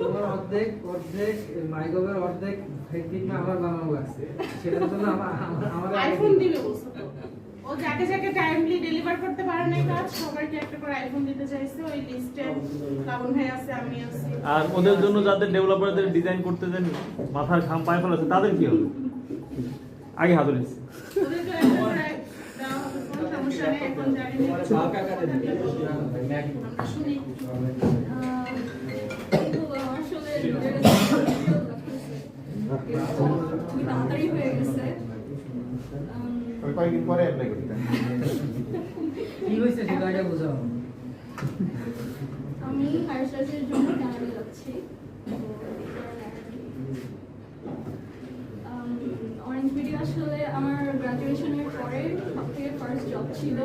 তোমার অর্ধেক অর্ধেক মাইগবের অর্ধেক ফেসবুক আমার বানানো আছে সেটার জন্য আমার আইফোন দিবে বলছো তো ও যাকে যাকে টাইমলি ডেলিভার করতে পারে না কাজ সবাইকে একটা করে আইফোন দিতে চাইছে ওই লিস্টে কাবুল ভাই আছে আমি আছি আর ওদের জন্য যাদের ডেভেলপারদের ডিজাইন করতে দেন মাথার ঘাম পায়ে ফেলাছে তাদের কি হবে আগে হাত ধরেছি ওদেরকে একটা করে দেওয়া হবে কোনো সমস্যা নেই এখন জানি না আমরা শুনি আসলে খুবই তাড়াতাড়ি হয়ে গেছে কয়েকদিন পরে অ্যাপ্লাই করতে কি হয়েছে সেটা আগে বোঝাও আমি হায়ার স্টাডিজের জন্য কানাডা যাচ্ছি অরেঞ্জ ভিডিও আসলে আমার গ্রাজুয়েশনের পরে সবথেকে ফার্স্ট জব ছিল